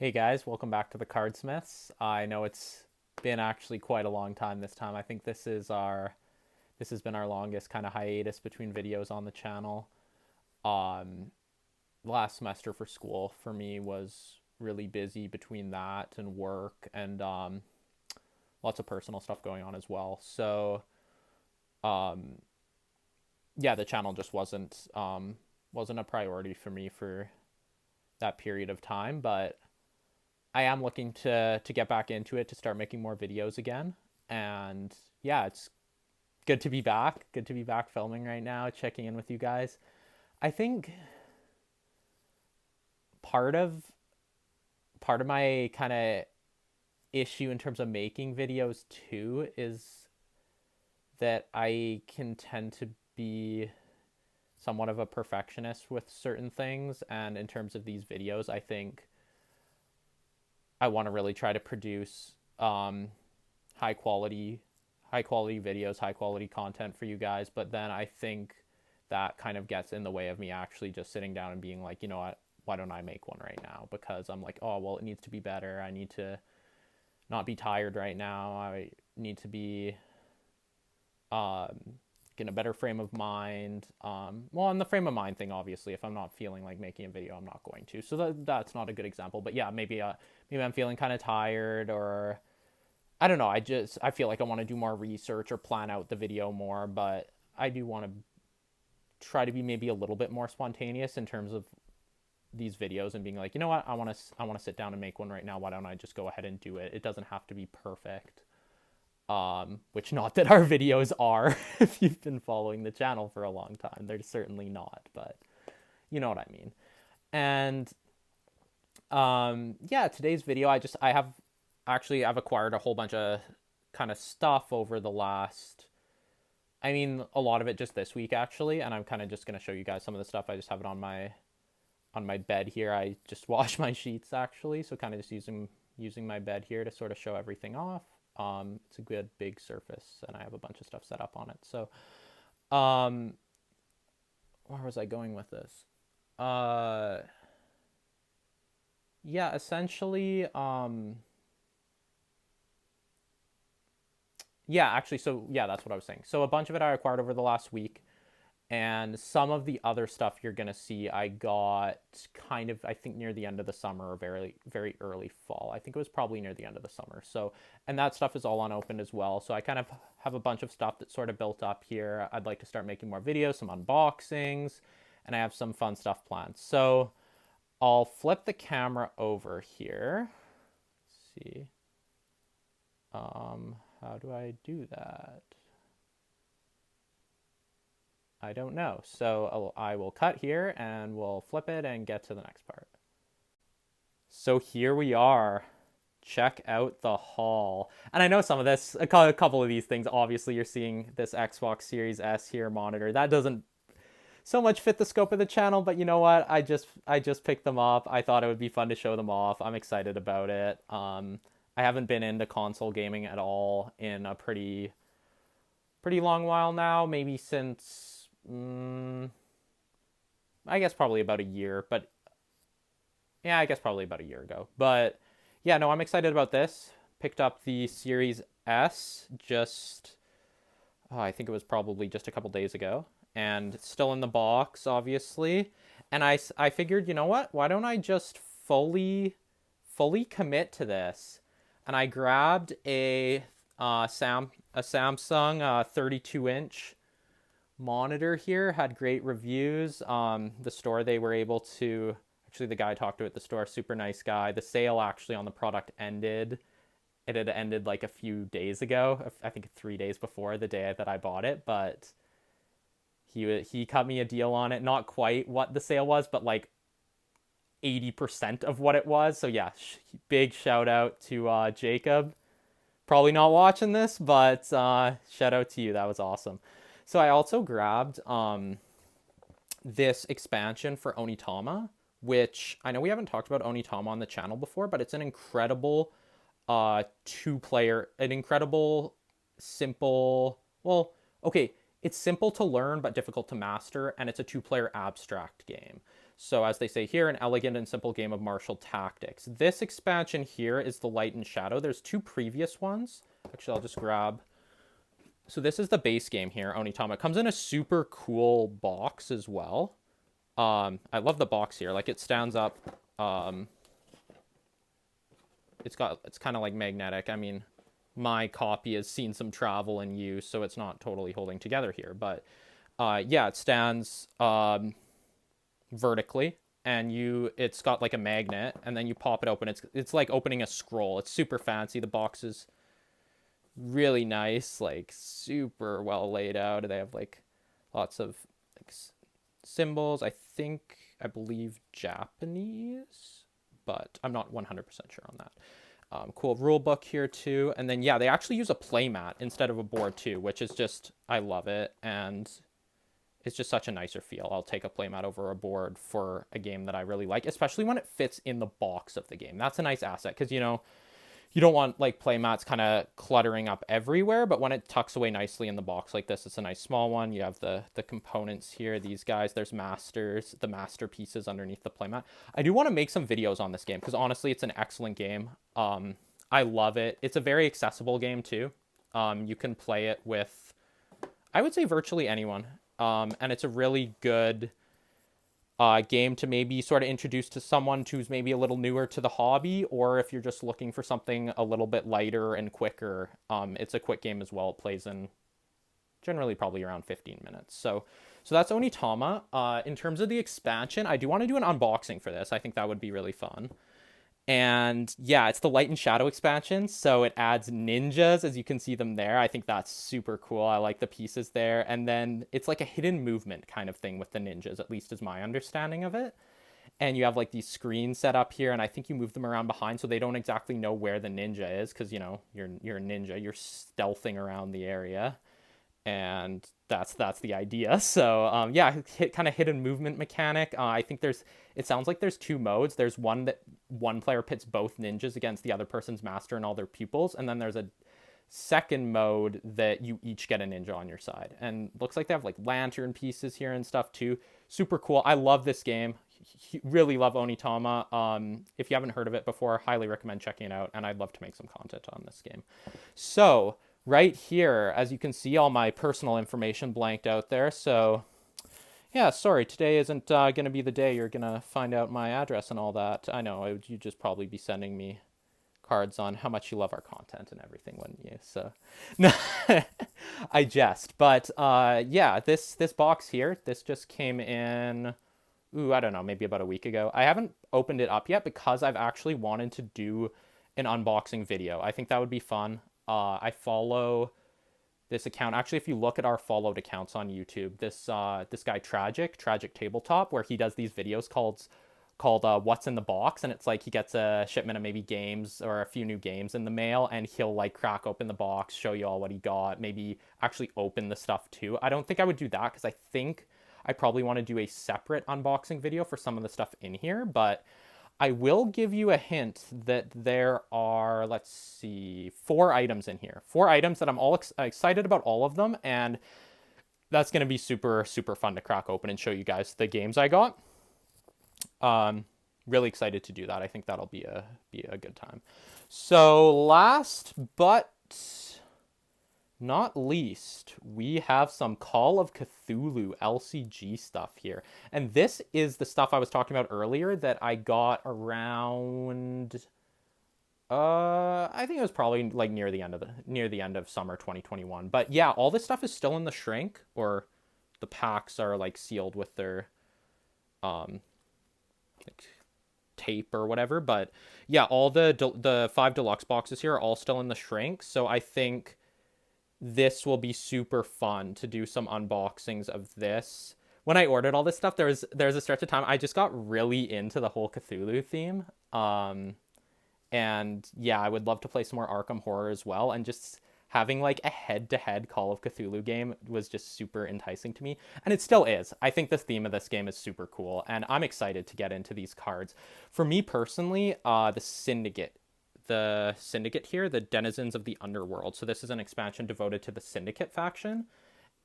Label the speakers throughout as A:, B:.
A: Hey guys, welcome back to the Cardsmiths. I know it's been actually quite a long time this time. I think this has been our longest kind of hiatus between videos on the channel. Um Last semester for school for me was really busy between that and work and lots of personal stuff going on as well. So, um yeah, the channel just wasn't a priority for me for that period of time, but I am looking to get back into it to start making more videos again. And yeah, it's good to be back. Good to be back filming right now, checking in with you guys. I think part of part of my kind of issue in terms of making videos too is that I can tend to be somewhat of a perfectionist with certain things, and in terms of these videos, I think I want to really try to produce high quality high quality videos, high quality content for you guys, but then I think that kind of gets in the way of me actually just sitting down and being like, you know what, why don't I make one right now? Because I'm like, oh, well, it needs to be better. I need to not be tired right now. I need to be um, in a better frame of mind. Well, on the frame of mind thing, obviously, if I'm not feeling like making a video, I'm not going to. So that's not a good example. But yeah, maybe I'm feeling kind of tired, or I don't know. I feel like I want to do more research or plan out the video more, but I do want to try to be maybe a little bit more spontaneous in terms of these videos and being like, you know what, I want to sit down and make one right now. Why don't I just go ahead and do it? It doesn't have to be perfect. Which not that our videos are. If you've been following the channel for a long time, they're certainly not, but you know what I mean. And yeah, today's video, I've acquired a whole bunch of kind of stuff over the last, I mean, a lot of it just this week actually, and I'm kind of just going to show you guys some of the stuff. I just have it on my bed here. I just washed my sheets actually, so kind of just using my bed here to sort of show everything off. It's a good big surface, and I have a bunch of stuff set up on it. So, um, where was I going with this? Uh, yeah, essentially, yeah, actually, so yeah, that's what I was saying. So a bunch of it I acquired over the last week, and some of the other stuff you're gonna see I got kind of, I think, near the end of the summer or very very early fall. I think it was probably near the end of the summer. So, and that stuff is all unopened as well. So I kind of have a bunch of stuff that's sort of built up here. I'd like to start making more videos, some unboxings, and I have some fun stuff planned. So I'll flip the camera over here. Let's see. How do I do that? I don't know. So I will cut here and we'll flip it and get to the next part. So here we are. Check out the haul. And I know some of this, a couple of these things, obviously you're seeing this Xbox Series S here monitor. That doesn't so much fit the scope of the channel, but you know what? I just picked them up. I thought it would be fun to show them off. I'm excited about it. I haven't been into console gaming at all in a pretty long while now, maybe since I guess probably about a year, but yeah, I guess probably about a year ago. But yeah, no, I'm excited about this. Picked up the Series S just, oh, I think it was probably just a couple days ago, and it's still in the box, obviously. And I figured, you know what? Why don't I just fully commit to this? And I grabbed a Samsung 32-inch monitor here. Had great reviews. The store, they were able to, actually, the guy I talked to at the store, super nice guy. The sale actually on the product ended. It had ended like a few days ago. I think 3 days before the day that I bought it, but he cut me a deal on it. Not quite what the sale was, but like 80% of what it was. So yeah, big shout out to Jacob. Probably not watching this, but shout out to you. That was awesome. So I also grabbed this expansion for Onitama, which I know we haven't talked about Onitama on the channel before, but it's an incredible an incredible simple, well, okay, it's simple to learn but difficult to master, and it's a two-player abstract game. So as they say here, an elegant and simple game of martial tactics. This expansion here is the Light and Shadow. There's 2 previous ones. Actually, I'll just grab. So this is the base game here, Onitama. It comes in a super cool box as well. I love the box here. Like, it stands up. It's kind of like magnetic. I mean, my copy has seen some travel and use, so it's not totally holding together here. But yeah, it stands vertically, and it's got like a magnet, and then you pop it open. It's like opening a scroll. It's super fancy. The box is really nice, like super well laid out. They have like lots of like symbols. I believe Japanese, but I'm not 100% sure on that. Cool rule book here too. And then, yeah, they actually use a playmat instead of a board too, which is just, I love it. And it's just such a nicer feel. I'll take a playmat over a board for a game that I really like, especially when it fits in the box of the game. That's a nice asset because, you know, you don't want like playmats kind of cluttering up everywhere, but when it tucks away nicely in the box like this, it's a nice small one. You have the components here, these guys. There's the masterpieces underneath the playmat. I do want to make some videos on this game because honestly, it's an excellent game. I love it. It's a very accessible game too. You can play it with, I would say, virtually anyone. And it's a really good game to maybe sort of introduce to someone who's maybe a little newer to the hobby, or if you're just looking for something a little bit lighter and quicker. It's a quick game as well. It plays in generally probably around 15 minutes. So that's Onitama. In terms of the expansion, I do want to do an unboxing for this. I think that would be really fun. And yeah, it's the Light and Shadow expansion, so it adds ninjas, as you can see them there. I think that's super cool. I like the pieces there. And then it's like a hidden movement kind of thing with the ninjas, at least is my understanding of it. And you have like these screens set up here, and I think you move them around behind so they don't exactly know where the ninja is, because, you know, you're a ninja, you're stealthing around the area. And that's the idea. So yeah, kind of hidden movement mechanic. I think it sounds like there's 2 modes. There's one that one player pits both ninjas against the other person's master and all their pupils, and then there's a second mode that you each get a ninja on your side. And looks like they have like lantern pieces here and stuff too. Super cool. I love this game. Really love Onitama. If you haven't heard of it before, highly recommend checking it out, and I'd love to make some content on this game. So right here, as you can see, all my personal information blanked out there. So yeah, sorry, today isn't going to be the day you're going to find out my address and all that. I know, you'd just probably be sending me cards on how much you love our content and everything, wouldn't you? So, no, I jest. But yeah, this box here, this just came in, I don't know, maybe about a week ago. I haven't opened it up yet because I've actually wanted to do an unboxing video. I think that would be fun. I follow this account. Actually, if you look at our followed accounts on YouTube, this guy Tragic Tabletop, where he does these videos called What's in the Box, and it's like he gets a shipment of maybe games or a few new games in the mail, and he'll like crack open the box, show you all what he got, maybe actually open the stuff too. I don't think I would do that because I think I probably want to do a separate unboxing video for some of the stuff in here, but I will give you a hint that there are, let's see, 4 items in here. 4 items that I'm all excited about, all of them, and that's going to be super, super fun to crack open and show you guys the games I got. Really excited to do that. I think that'll be a good time. So last but not least, we have some Call of Cthulhu LCG stuff here. And this is the stuff I was talking about earlier that I got around, I think it was probably like near the end of summer 2021. But yeah, all this stuff is still in the shrink, or the packs are like sealed with their like tape or whatever. But yeah, all the 5 deluxe boxes here are all still in the shrink. So I think this will be super fun to do some unboxings of this. When I ordered all this stuff, there's a stretch of time I just got really into the whole Cthulhu theme. And yeah, I would love to play some more Arkham Horror as well. And just having like a head-to-head Call of Cthulhu game was just super enticing to me. And it still is. I think the theme of this game is super cool, and I'm excited to get into these cards. For me personally, the Syndicate here, the Denizens of the Underworld. So this is an expansion devoted to the Syndicate faction,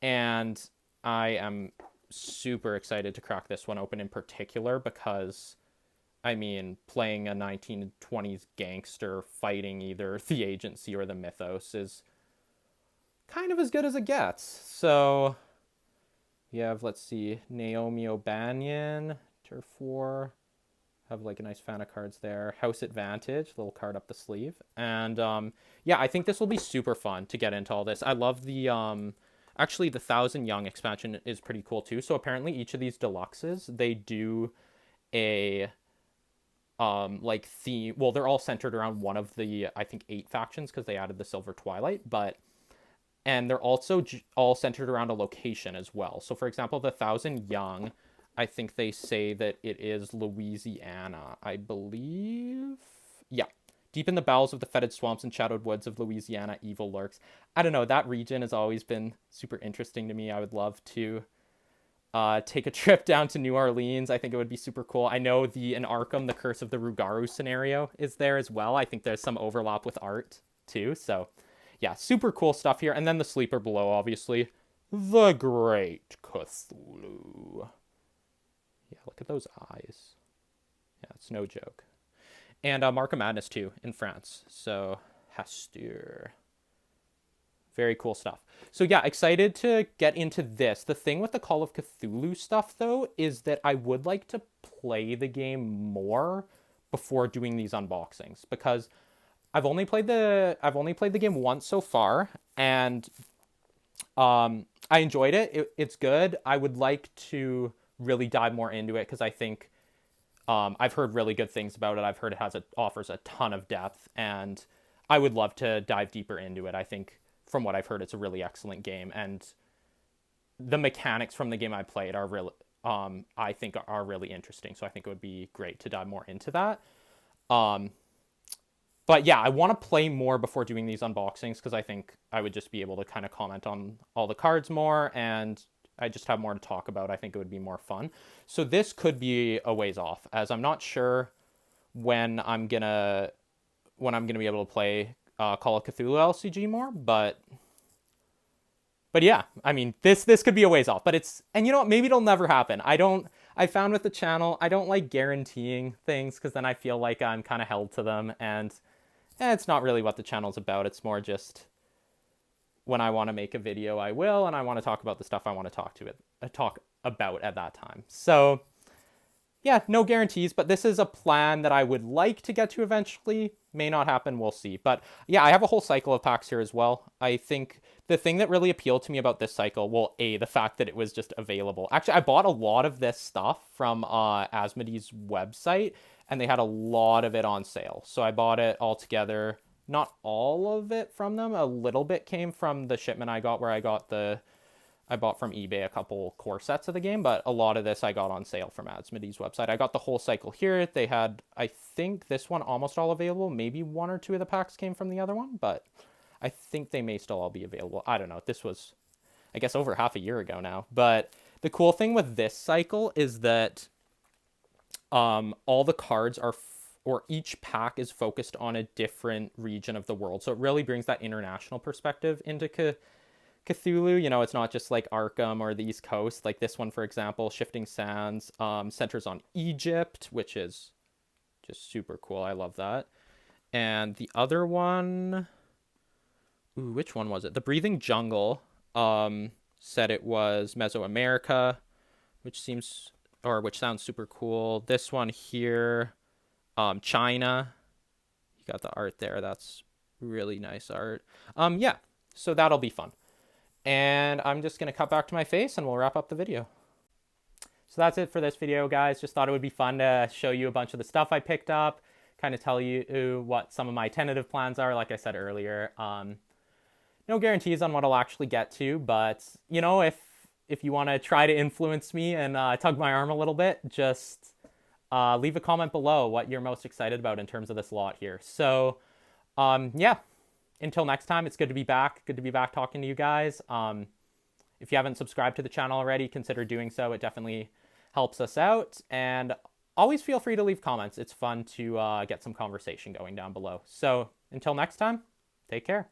A: and I am super excited to crack this one open in particular because, I mean, playing a 1920s gangster fighting either the Agency or the Mythos is kind of as good as it gets. So you have, let's see, Naomi O'Banion, Turf War. Have like a nice fan of cards there. House Advantage, little card up the sleeve. And yeah, I think this will be super fun to get into all this. I love the actually the Thousand Young expansion is pretty cool too. So apparently each of these deluxes, they do a like theme. Well, they're all centered around one of the, I think, 8 factions because they added the Silver Twilight, but and they're also all centered around a location as well. So for example, the Thousand Young, I think they say that it is Louisiana, I believe. Yeah. Deep in the bowels of the fetid swamps and shadowed woods of Louisiana, evil lurks. I don't know. That region has always been super interesting to me. I would love to take a trip down to New Orleans. I think it would be super cool. I know in Arkham, the Curse of the Rugaru scenario is there as well. I think there's some overlap with art too. So yeah, super cool stuff here. And then the sleeper below, obviously, the Great Cthulhu. Yeah, look at those eyes. Yeah, it's no joke. And Mark of Madness, too, in France. So, Hastur. Very cool stuff. So, yeah, excited to get into this. The thing with the Call of Cthulhu stuff, though, is that I would like to play the game more before doing these unboxings. Because I've only played the game once so far, and I enjoyed it. It's good. I would like to really dive more into it because I think I've heard really good things about it. I've heard offers a ton of depth, and I would love to dive deeper into it. I think from what I've heard, it's a really excellent game, and the mechanics from the game I played are really, I think are really interesting. So I think it would be great to dive more into that. But yeah, I want to play more before doing these unboxings because I think I would just be able to kind of comment on all the cards more, and I just have more to talk about. I think it would be more fun. So this could be a ways off, as I'm not sure when I'm gonna be able to play Call of Cthulhu LCG more, but yeah, I mean this could be a ways off, but and you know what, maybe it'll never happen. I found with the channel, I don't like guaranteeing things because then I feel like I'm kind of held to them, and it's not really what the channel's about. It's more just when I want to make a video, I will, and I want to talk about the stuff I want to talk about at that time. So yeah, no guarantees, but this is a plan that I would like to get to eventually. May not happen, we'll see. But yeah, I have a whole cycle of packs here as well. I think the thing that really appealed to me about this cycle, well, the fact that it was just available. Actually, I bought a lot of this stuff from Asmodee's website, and they had a lot of it on sale. So I bought it all together. Not all of it from them. A little bit came from the shipment I got where I bought from eBay a couple core sets of the game, but a lot of this I got on sale from Asmodee's website. I got the whole cycle here. They had, I think, this one almost all available. Maybe 1 or 2 of the packs came from the other one, but I think they may still all be available. I don't know. This was, I guess, over half a year ago now. But the cool thing with this cycle is that all the cards are, or each pack is focused on a different region of the world. So it really brings that international perspective into Cthulhu. You know, it's not just like Arkham or the East Coast. Like this one, for example, Shifting Sands, centers on Egypt, which is just super cool. I love that. And the other one, which one was it? The Breathing Jungle said it was Mesoamerica, which sounds super cool. This one here, China. You got the art there. That's really nice art. Yeah, so that'll be fun. And I'm just going to cut back to my face and we'll wrap up the video. So that's it for this video, guys. Just thought it would be fun to show you a bunch of the stuff I picked up, kind of tell you what some of my tentative plans are, like I said earlier. No guarantees on what I'll actually get to, but, you know, if you want to try to influence me and tug my arm a little bit, just leave a comment below what you're most excited about in terms of this lot here. So, yeah. Until next time, it's good to be back. Good to be back talking to you guys. If you haven't subscribed to the channel already, consider doing so. It definitely helps us out. And always feel free to leave comments. It's fun to get some conversation going down below. So until next time, take care.